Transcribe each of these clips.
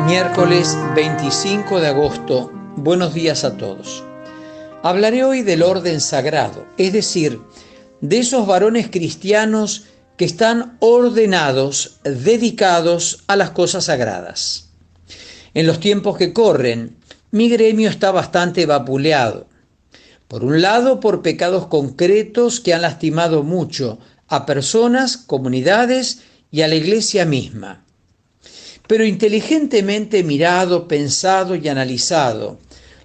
Miércoles 25 de agosto. Buenos días a todos. Hablaré hoy del orden sagrado, es decir, de esos varones cristianos que están ordenados, dedicados a las cosas sagradas. En los tiempos que corren, mi gremio está bastante vapuleado. Por un lado, por pecados concretos que han lastimado mucho a personas, comunidades y a la iglesia misma. Pero inteligentemente mirado, pensado y analizado,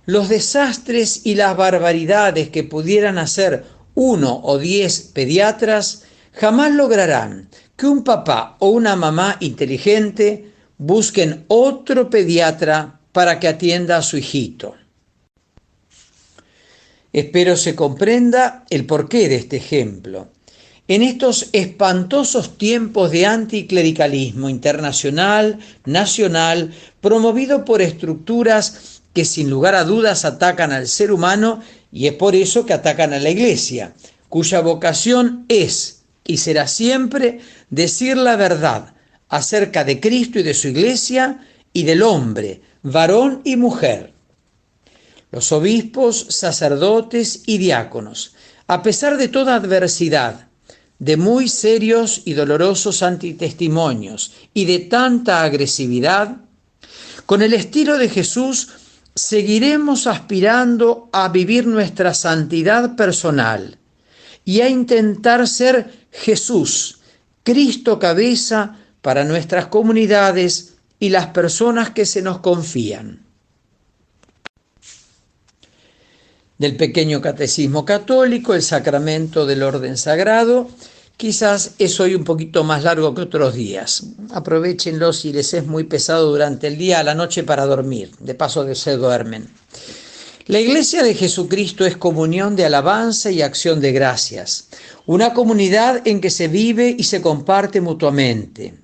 los desastres y las barbaridades que pudieran hacer 1 o 10 pediatras jamás lograrán que un papá o una mamá inteligente busquen otro pediatra para que atienda a su hijito. Espero se comprenda el porqué de este ejemplo. En estos espantosos tiempos de anticlericalismo internacional, nacional, promovido por estructuras que sin lugar a dudas atacan al ser humano, y es por eso que atacan a la Iglesia, cuya vocación es y será siempre decir la verdad acerca de Cristo y de su Iglesia y del hombre, varón y mujer. Los obispos, sacerdotes y diáconos, a pesar de toda adversidad, de muy serios y dolorosos antitestimonios y de tanta agresividad, con el estilo de Jesús seguiremos aspirando a vivir nuestra santidad personal y a intentar ser Jesús, Cristo cabeza para nuestras comunidades y las personas que se nos confían. Del pequeño catecismo católico, el sacramento del orden sagrado. Quizás es hoy un poquito más largo que otros días. Aprovéchenlo si les es muy pesado durante el día, a la noche para dormir. De paso que se duermen. La Iglesia de Jesucristo es comunión de alabanza y acción de gracias. Una comunidad en que se vive y se comparte mutuamente.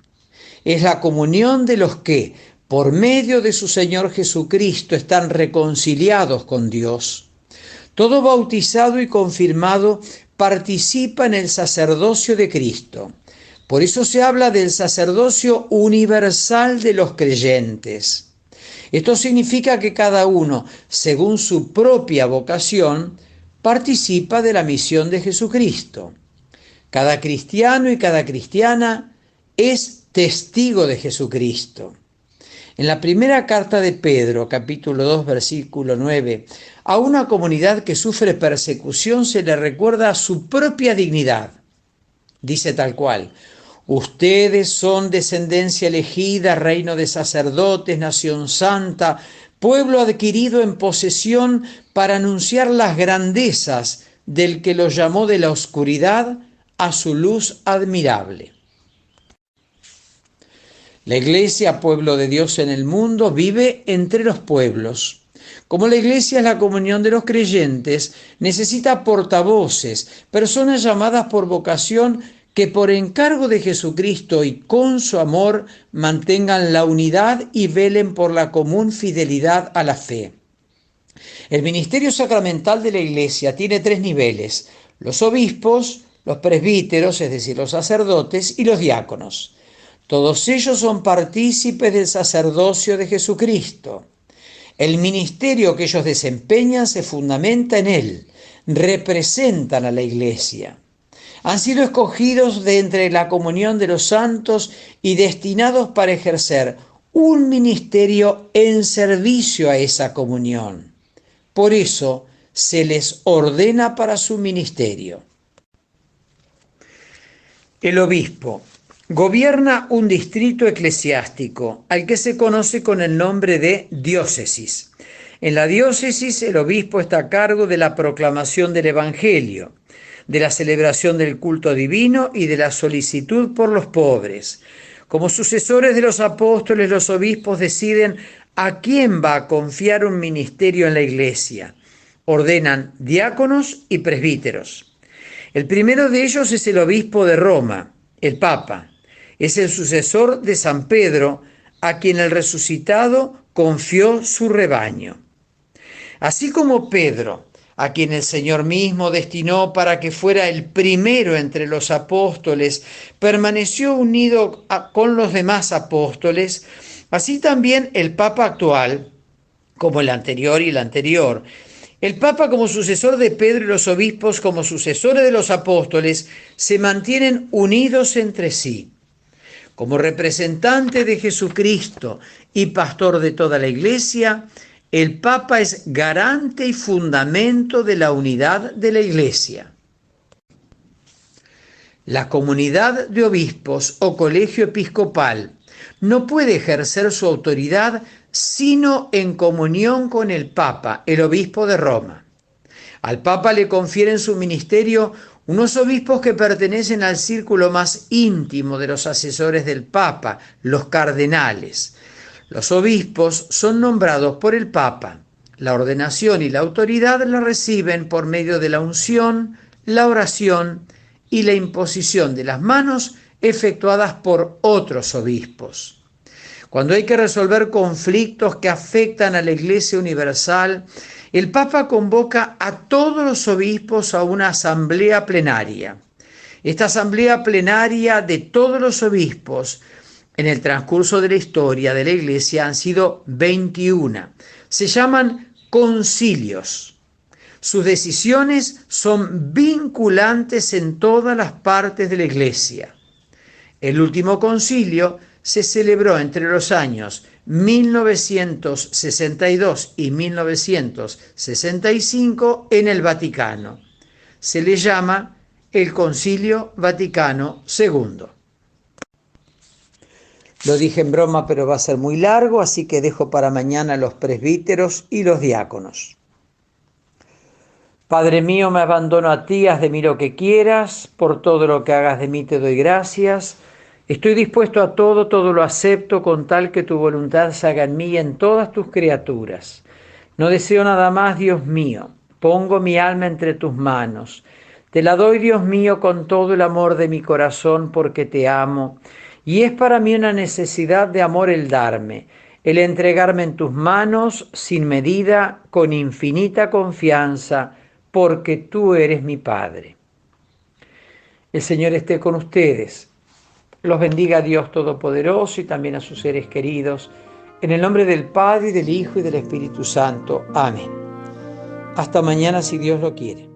Es la comunión de los que, por medio de su Señor Jesucristo, están reconciliados con Dios. Todo bautizado y confirmado participa en el sacerdocio de Cristo. Por eso se habla del sacerdocio universal de los creyentes. Esto significa que cada uno, según su propia vocación, participa de la misión de Jesucristo. Cada cristiano y cada cristiana es testigo de Jesucristo. En la primera carta de Pedro, capítulo 2, versículo 9, a una comunidad que sufre persecución se le recuerda su propia dignidad. Dice tal cual: ustedes son descendencia elegida, reino de sacerdotes, nación santa, pueblo adquirido en posesión para anunciar las grandezas del que los llamó de la oscuridad a su luz admirable. La Iglesia, pueblo de Dios en el mundo, vive entre los pueblos. Como la Iglesia es la comunión de los creyentes, necesita portavoces, personas llamadas por vocación que por encargo de Jesucristo y con su amor mantengan la unidad y velen por la común fidelidad a la fe. El ministerio sacramental de la Iglesia tiene 3 niveles: los obispos, los presbíteros, es decir, los sacerdotes, y los diáconos. Todos ellos son partícipes del sacerdocio de Jesucristo. El ministerio que ellos desempeñan se fundamenta en él, representan a la Iglesia. Han sido escogidos de entre la comunión de los santos y destinados para ejercer un ministerio en servicio a esa comunión. Por eso se les ordena para su ministerio. El obispo gobierna un distrito eclesiástico al que se conoce con el nombre de diócesis. En la diócesis el obispo está a cargo de la proclamación del Evangelio, de la celebración del culto divino y de la solicitud por los pobres. Como sucesores de los apóstoles, los obispos deciden a quién va a confiar un ministerio en la Iglesia. Ordenan diáconos y presbíteros. El primero de ellos es el obispo de Roma, el Papa. Es el sucesor de San Pedro, a quien el resucitado confió su rebaño. Así como Pedro, a quien el Señor mismo destinó para que fuera el primero entre los apóstoles, permaneció unido con los demás apóstoles, Así también el Papa actual, como el anterior y el anterior. El Papa como sucesor de Pedro y los obispos como sucesores de los apóstoles se mantienen unidos entre sí. Como representante de Jesucristo y pastor de toda la Iglesia, el Papa es garante y fundamento de la unidad de la Iglesia. La comunidad de obispos o colegio episcopal no puede ejercer su autoridad sino en comunión con el Papa, el obispo de Roma. Al Papa le confieren su ministerio unos obispos que pertenecen al círculo más íntimo de los asesores del Papa, los cardenales. Los obispos son nombrados por el Papa. La ordenación y la autoridad la reciben por medio de la unción, la oración y la imposición de las manos efectuadas por otros obispos. Cuando hay que resolver conflictos que afectan a la Iglesia Universal, el Papa convoca a todos los obispos a una asamblea plenaria. Esta asamblea plenaria de todos los obispos en el transcurso de la historia de la Iglesia han sido 21. Se llaman concilios. Sus decisiones son vinculantes en todas las partes de la Iglesia. El último concilio se celebró entre los años 1962 y 1965 en el Vaticano. Se le llama el Concilio Vaticano II. Lo dije en broma, pero va a ser muy largo, así que dejo para mañana los presbíteros y los diáconos. Padre mío, me abandono a ti, haz de mí lo que quieras, por todo lo que hagas de mí te doy gracias. Estoy dispuesto a todo, todo lo acepto con tal que tu voluntad se haga en mí y en todas tus criaturas. No deseo nada más, Dios mío. Pongo mi alma entre tus manos. Te la doy, Dios mío, con todo el amor de mi corazón porque te amo. Y es para mí una necesidad de amor el darme, el entregarme en tus manos sin medida, con infinita confianza, porque tú eres mi Padre. El Señor esté con ustedes. Los bendiga Dios Todopoderoso y también a sus seres queridos. En el nombre del Padre, y del Hijo, y del Espíritu Santo. Amén. Hasta mañana si Dios lo quiere.